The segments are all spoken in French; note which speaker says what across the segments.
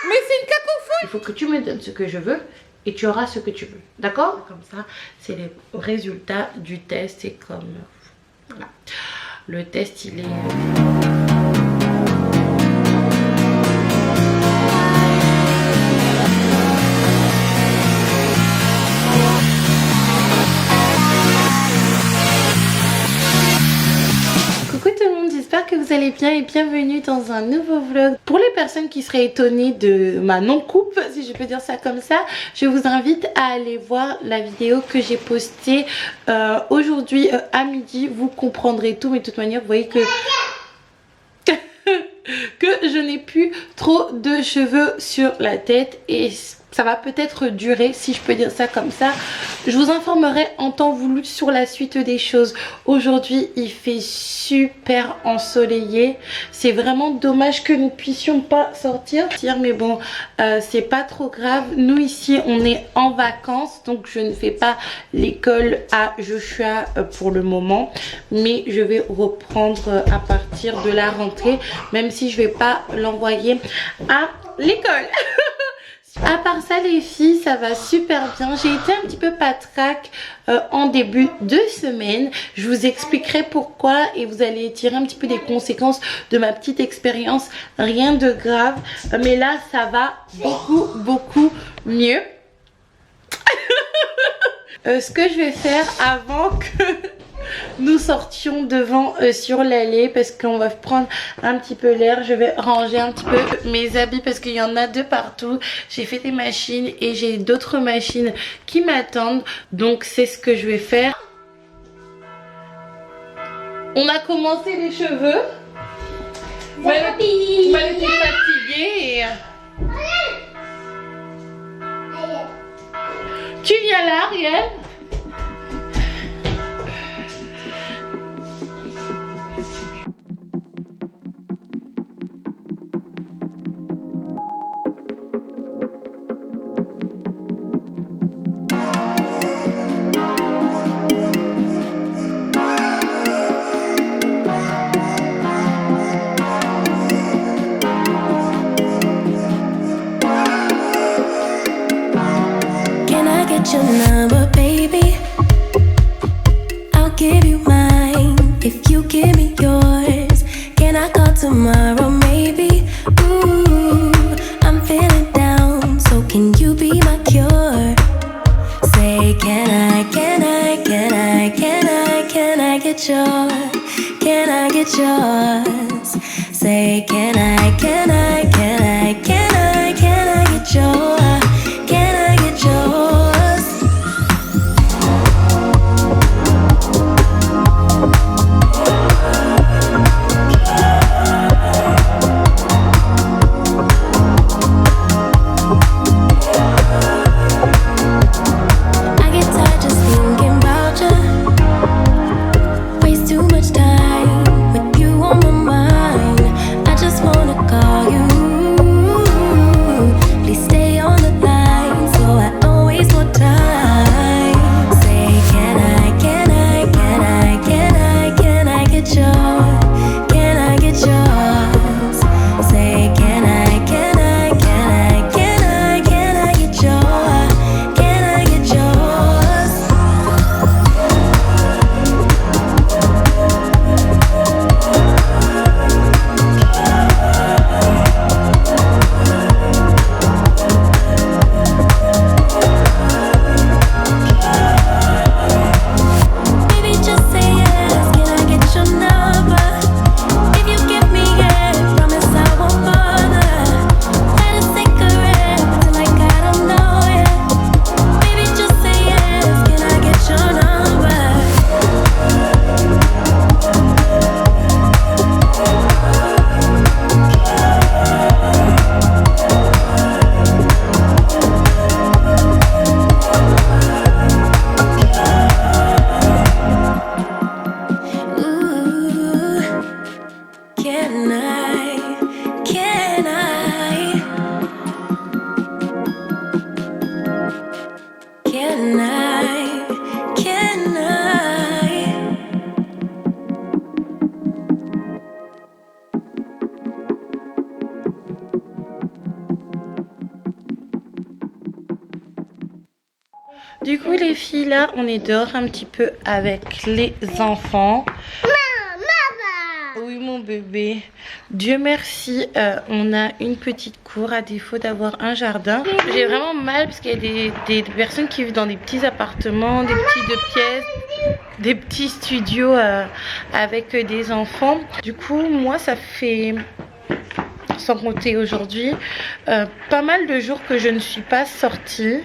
Speaker 1: Mais c'est une cacophonie. Il faut que tu me donnes ce que je veux et tu auras ce que tu veux. D'accord? Comme ça, c'est les résultats du test. Et comme... Voilà. Le test, il est... J'espère que vous allez bien et bienvenue dans un nouveau vlog. Pour les personnes qui seraient étonnées de ma non-coupe, si je peux dire ça comme ça, je vous invite à aller voir la vidéo que j'ai postée aujourd'hui à midi. Vous comprendrez tout, mais de toute manière, vous voyez que je n'ai plus trop de cheveux sur la tête et ça va peut-être durer, si je peux dire ça comme ça. Je vous informerai en temps voulu sur la suite des choses. Aujourd'hui, il fait super ensoleillé. C'est vraiment dommage que nous ne puissions pas sortir. Mais bon, c'est pas trop grave. Nous ici, on est en vacances. Donc, je ne fais pas l'école à Joshua pour le moment. Mais je vais reprendre à partir de la rentrée. Même si je vais pas l'envoyer à l'école. À part ça les filles, ça va super bien. J'ai été un petit peu patraque en début de semaine. Je vous expliquerai pourquoi et vous allez tirer un petit peu des conséquences de ma petite expérience. Rien de grave, mais là ça va beaucoup mieux. Ce que je vais faire avant que nous sortions devant sur l'allée, parce qu'on va prendre un petit peu l'air, je vais ranger un petit peu mes habits parce qu'il y en a de partout. J'ai fait des machines et j'ai d'autres machines qui m'attendent, donc c'est ce que je vais faire. On a commencé les cheveux. Mal était fatiguée et... Tu viens là, Ariel?
Speaker 2: Your number, baby. I'll give you mine if you give me yours. Can I call tomorrow, maybe? Ooh, I'm feeling down, so can you be my cure? Say, can I get yours? Can I get yours? Say, can I get yours? Can I get yours? Call you
Speaker 1: Du coup les filles, là on est dehors un petit peu avec les enfants. Oui mon bébé. Dieu merci, on a une petite cour à défaut d'avoir un jardin. J'ai vraiment mal parce qu'il y a des personnes qui vivent dans des petits appartements, des petits 2 pièces, des petits studios avec des enfants. Du coup moi ça fait, sans compter aujourd'hui, pas mal de jours que je ne suis pas sortie.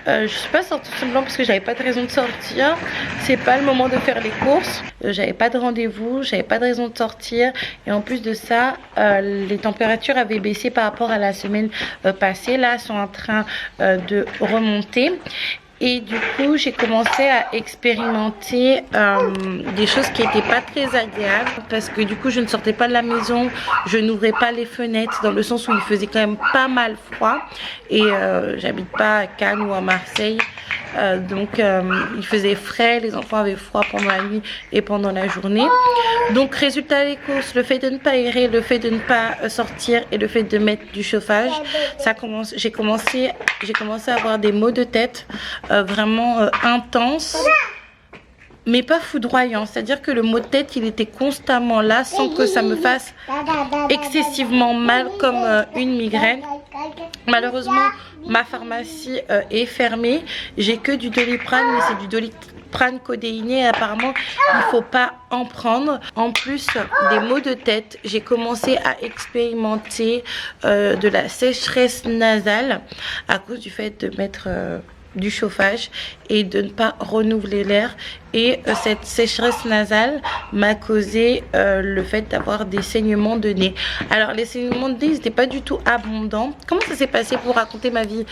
Speaker 1: Je suis pas sortie tout simplement parce que j'avais pas de raison de sortir. C'est pas le moment de faire les courses. J'avais pas de rendez-vous, j'avais pas de raison de sortir. Et en plus de ça, les températures avaient baissé par rapport à la semaine passée. Là, elles sont en train de remonter. Et du coup, j'ai commencé à expérimenter des choses qui n'étaient pas très agréables. Parce que du coup, je ne sortais pas de la maison, je n'ouvrais pas les fenêtres, dans le sens où il faisait quand même pas mal froid. Et j'habite pas à Cannes ou à Marseille. Donc il faisait frais, les enfants avaient froid pendant la nuit et pendant la journée. Donc résultat des courses, le fait de ne pas aérer, le fait de ne pas sortir et le fait de mettre du chauffage, j'ai commencé à avoir des maux de tête vraiment intenses, mais pas foudroyants. C'est-à-dire que le mot de tête, il était constamment là sans que ça me fasse excessivement mal comme une migraine. Malheureusement, ma pharmacie est fermée. J'ai que du Doliprane, mais c'est du Doliprane codéiné. Apparemment, il ne faut pas en prendre. En plus des maux de tête, j'ai commencé à expérimenter de la sécheresse nasale à cause du fait de mettre du chauffage et de ne pas renouveler l'air. Et cette sécheresse nasale m'a causé le fait d'avoir des saignements de nez. Alors les saignements de nez n'étaient pas du tout abondants. Comment ça s'est passé pour raconter ma vie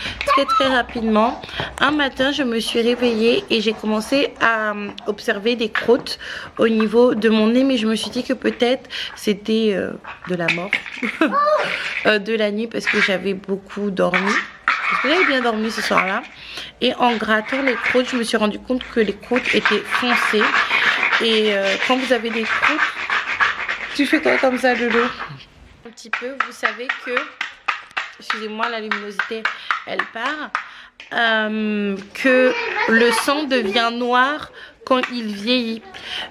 Speaker 1: très rapidement? Un matin je me suis réveillée et j'ai commencé à observer des croûtes au niveau de mon nez, mais je me suis dit que peut-être c'était de la mort de la nuit, parce que j'avais beaucoup dormi. Parce que j'avais bien dormi ce soir-là. Et en grattant les croûtes, je me suis rendu compte que les croûtes étaient foncées. Et quand vous avez des croûtes, tu fais quoi comme ça, Lolo? Un petit peu, vous savez que, excusez-moi, la luminosité, elle part. Que le sang devient noir quand il vieillit.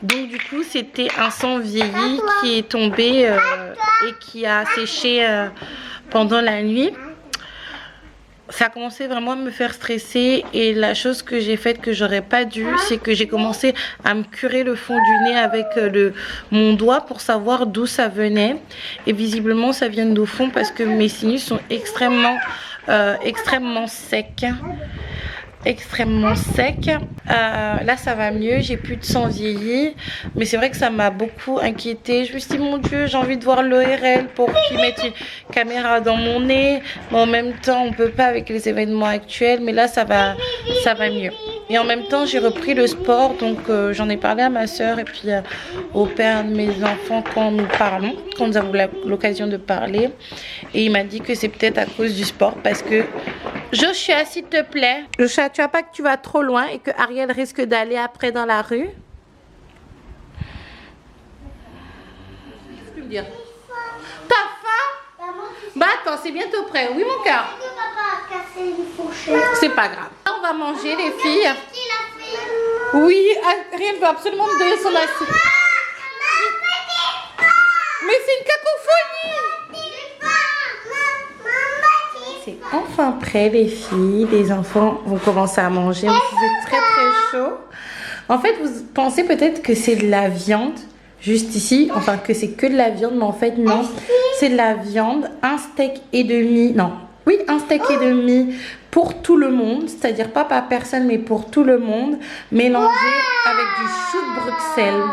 Speaker 1: Donc du coup, c'était un sang vieilli qui est tombé et qui a séché pendant la nuit. Ça a commencé vraiment à me faire stresser, et la chose que j'ai faite que j'aurais pas dû, c'est que j'ai commencé à me curer le fond du nez avec mon doigt pour savoir d'où ça venait. Et visiblement ça vient d'au fond, parce que mes sinus sont extrêmement secs. Là ça va mieux, j'ai plus de sang vieilli, mais c'est vrai que ça m'a beaucoup inquiétée. Je me suis dit, mon Dieu, j'ai envie de voir l'ORL pour qu'ils mettent une caméra dans mon nez, mais en même temps on peut pas avec les événements actuels. Mais là ça va mieux. Et en même temps j'ai repris le sport, donc j'en ai parlé à ma soeur et puis au père de mes enfants quand nous avons l'occasion de parler, et il m'a dit que c'est peut-être à cause du sport, parce que Joshua, s'il te plaît, Joshua, tu vois pas que tu vas trop loin et que Ariel risque d'aller après dans la rue? Qu'est-ce que tu veux dire? T'as faim? Bah attends, c'est bientôt prêt. Oui mon cœur. C'est pas grave. On va manger les filles. Oui, Ariel veut absolument me donner son assiette. Mais c'est une cacophonie. C'est enfin prêt les filles, les enfants vont commencer à manger, c'est très chaud. En fait vous pensez peut-être que c'est de la viande juste ici, enfin que c'est que de la viande, mais en fait non, c'est de la viande, un steak et demi, un steak et demi pour tout le monde, c'est-à-dire pas par personne mais pour tout le monde, mélangé avec du chou de Bruxelles.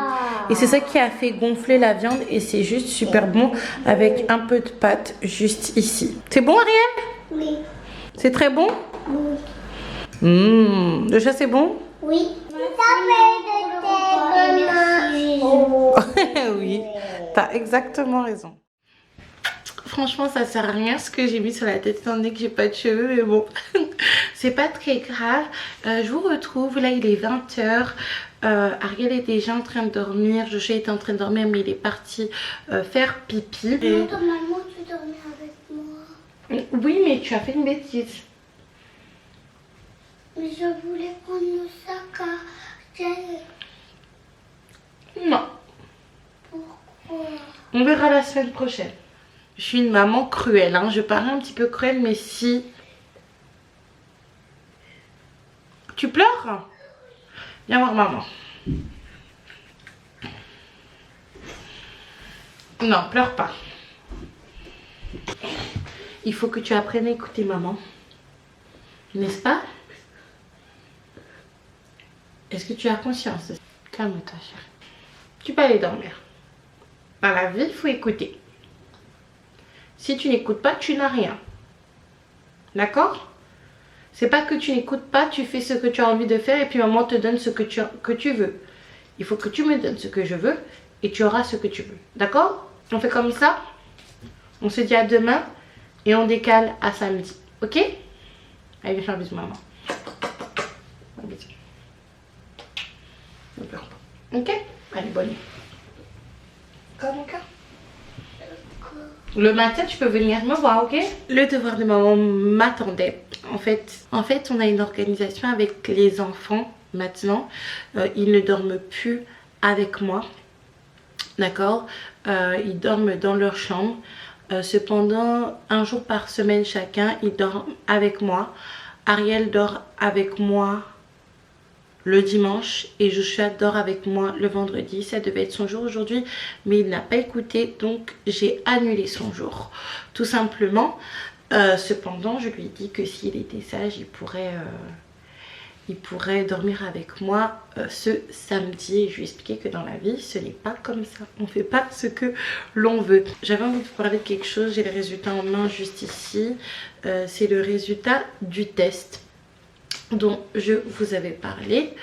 Speaker 1: Et c'est ça qui a fait gonfler la viande, et c'est juste super bon avec un peu de pâte juste ici. C'est bon Ariel? Oui. C'est très bon? Oui. Le chat c'est bon? Oui. Oui, t'as exactement raison. Franchement ça sert à rien ce que j'ai mis sur la tête étant donné que j'ai pas de cheveux, mais bon c'est pas très grave. Je vous retrouve, là il est 20 h. Ariel est déjà en train de dormir, Joshua était en train de dormir mais il est parti faire pipi.
Speaker 3: Normalement tu dormais avec moi.
Speaker 1: Oui mais tu as fait une bêtise.
Speaker 3: Mais je voulais prendre le sac à gel.
Speaker 1: Non.
Speaker 3: Pourquoi?
Speaker 1: On verra la semaine prochaine. Je suis une maman cruelle, hein. Je parais un petit peu cruelle, mais si... Tu pleures? Viens voir maman. Non, pleure pas. Il faut que tu apprennes à écouter maman. N'est-ce pas? Est-ce que tu as conscience? Calme-toi, chérie. Tu peux aller dormir. Dans la vie, il faut écouter. Si tu n'écoutes pas, tu n'as rien. D'accord? C'est pas que tu n'écoutes pas, tu fais ce que tu as envie de faire et puis maman te donne ce que tu veux. Il faut que tu me donnes ce que je veux et tu auras ce que tu veux. D'accord? On fait comme ça. On se dit à demain et on décale à samedi. Ok? Allez, viens faire un bisou maman. Un bisou. Ne pleure pas. Ok? Allez, bonne nuit. Comme mon cœur. Le matin, tu peux venir me voir, ok? Le devoir de maman m'attendait. En fait, on a une organisation avec les enfants maintenant. Ils ne dorment plus avec moi. D'accord? Ils dorment dans leur chambre. Cependant, un jour par semaine chacun, ils dorment avec moi. Ariel dort avec moi le dimanche et Joshua dort avec moi le vendredi. Ça devait être son jour aujourd'hui, mais il n'a pas écouté, donc j'ai annulé son jour tout simplement. Cependant, je lui ai dit que s'il était sage, il pourrait dormir avec moi ce samedi. Et je lui ai expliqué que dans la vie, ce n'est pas comme ça. On ne fait pas ce que l'on veut. J'avais envie de vous parler de quelque chose. J'ai les résultats en main juste ici. C'est le résultat du test dont je vous avais parlé.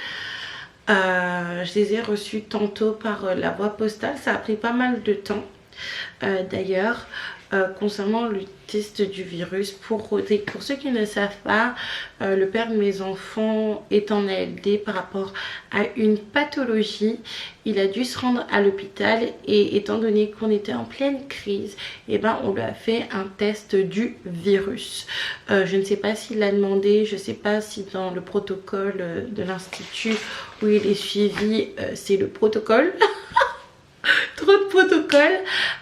Speaker 1: Je les ai reçus tantôt par la voie postale. Ça a pris pas mal de temps d'ailleurs. Concernant le test du virus pour Rodrigue. Pour ceux qui ne savent pas, le père de mes enfants est en ALD par rapport à une pathologie. Il a dû se rendre à l'hôpital et étant donné qu'on était en pleine crise, et ben on lui a fait un test du virus. Je ne sais pas s'il l'a demandé, je ne sais pas si dans le protocole de l'institut où il est suivi, c'est le protocole. Trop de protocoles,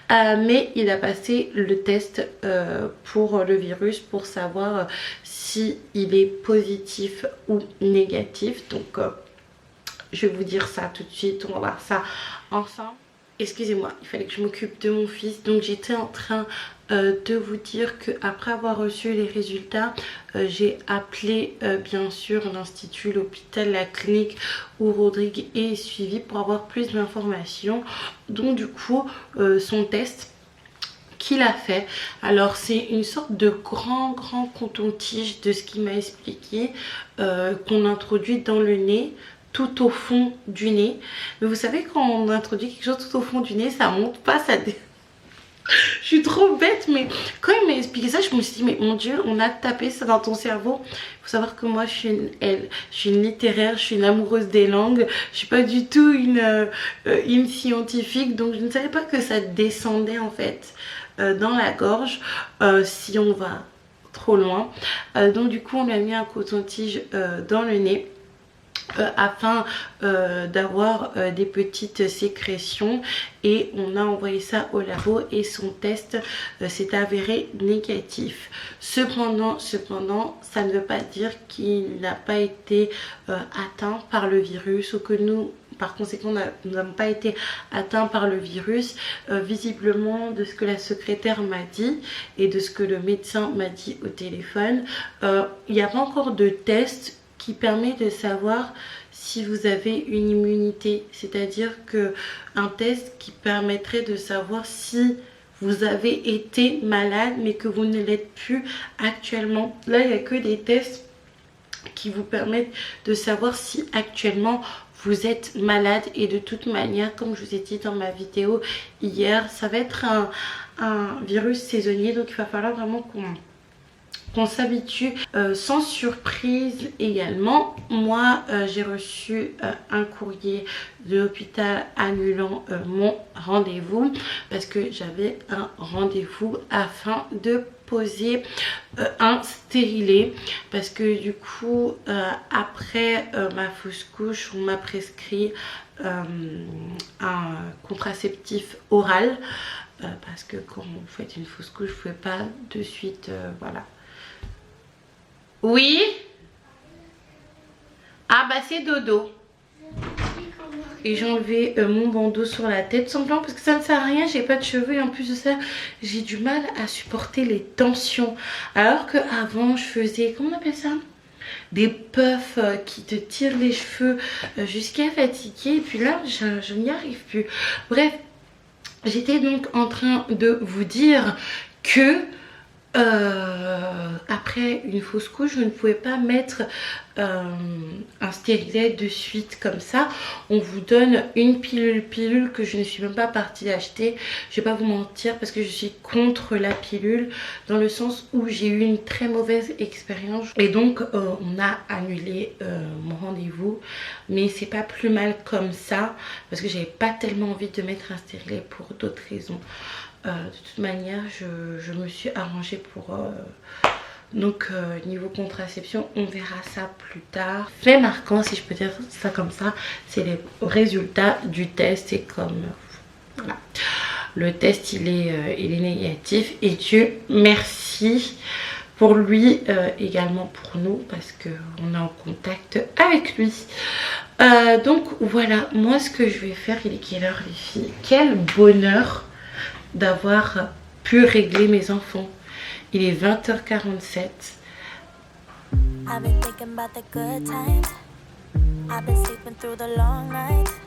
Speaker 1: mais il a passé le test pour le virus pour savoir si il est positif ou négatif. Donc je vais vous dire ça tout de suite, on va voir ça ensemble. Excusez-moi, il fallait que je m'occupe de mon fils. Donc j'étais en train de vous dire qu'après avoir reçu les résultats, j'ai appelé bien sûr l'institut, l'hôpital, la clinique où Rodrigue est suivi pour avoir plus d'informations. Donc du coup, son test qu'il a fait, alors c'est une sorte de grand coton-tige de ce qu'il m'a expliqué, qu'on introduit dans le nez, tout au fond du nez. Mais vous savez, quand on introduit quelque chose tout au fond du nez, ça monte pas, ça je suis trop bête, mais quand il m'a expliqué ça, je me suis dit, mais mon Dieu, on a tapé ça dans ton cerveau. Il faut savoir que moi, je suis une littéraire, je suis une amoureuse des langues. Je suis pas du tout une scientifique, donc je ne savais pas que ça descendait en fait dans la gorge si on va trop loin. Donc du coup, on lui a mis un coton-tige dans le nez. Afin d'avoir des petites sécrétions et on a envoyé ça au labo et son test s'est avéré négatif. Cependant, ça ne veut pas dire qu'il n'a pas été atteint par le virus ou que nous, par conséquent, nous n'avons pas été atteints par le virus. Visiblement, de ce que la secrétaire m'a dit et de ce que le médecin m'a dit au téléphone, il n'y a pas encore de test qui permet de savoir si vous avez une immunité, c'est-à-dire que un test qui permettrait de savoir si vous avez été malade mais que vous ne l'êtes plus actuellement. Là, il n'y a que des tests qui vous permettent de savoir si actuellement vous êtes malade. Et de toute manière, comme je vous ai dit dans ma vidéo hier, ça va être un virus saisonnier, donc il va falloir vraiment qu'on s'habitue sans surprise également. Moi j'ai reçu un courrier de l'hôpital annulant mon rendez-vous parce que j'avais un rendez-vous afin de poser un stérilet parce que du coup après ma fausse couche on m'a prescrit un contraceptif oral parce que quand vous faites une fausse couche vous pouvez pas de suite voilà. Oui. Ah bah c'est dodo. Et j'ai enlevé mon bandeau sur la tête simplement parce que ça ne sert à rien, j'ai pas de cheveux et en plus de ça j'ai du mal à supporter les tensions. Alors qu'avant je faisais, comment on appelle ça, des puffs qui te tirent les cheveux jusqu'à fatiguer et puis là je n'y arrive plus. Bref, j'étais donc en train de vous dire que après une fausse couche je ne pouvais pas mettre un stérilet de suite comme ça. On vous donne une pilule que je ne suis même pas partie acheter, je vais pas vous mentir parce que je suis contre la pilule dans le sens où j'ai eu une très mauvaise expérience et donc on a annulé mon rendez-vous, mais c'est pas plus mal comme ça parce que j'avais pas tellement envie de mettre un stérilet pour d'autres raisons. De toute manière je me suis arrangée pour donc niveau contraception on verra ça plus tard. Fait marquant si je peux dire ça comme ça, c'est les résultats du test et comme voilà, le test il est négatif et Dieu merci pour lui également pour nous parce qu'on est en contact avec lui. Donc voilà, moi ce que je vais faire, il est quelle heure les filles? Quel bonheur d'avoir pu régler mes enfants. Il est 20h47.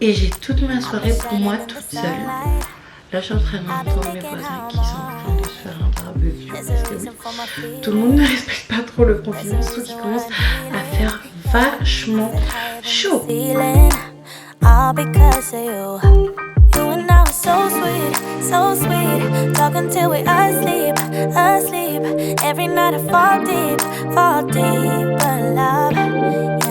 Speaker 1: Et j'ai toute ma soirée pour moi toute seule. Là je suis en train d'entendre mes voisins qui sont en train de se faire un barbecue parce que oui, tout le monde ne respecte pas trop le confinement, surtout qu'il commence à faire vachement chaud.
Speaker 2: So sweet, talking till we asleep. Every night I fall deep, but love.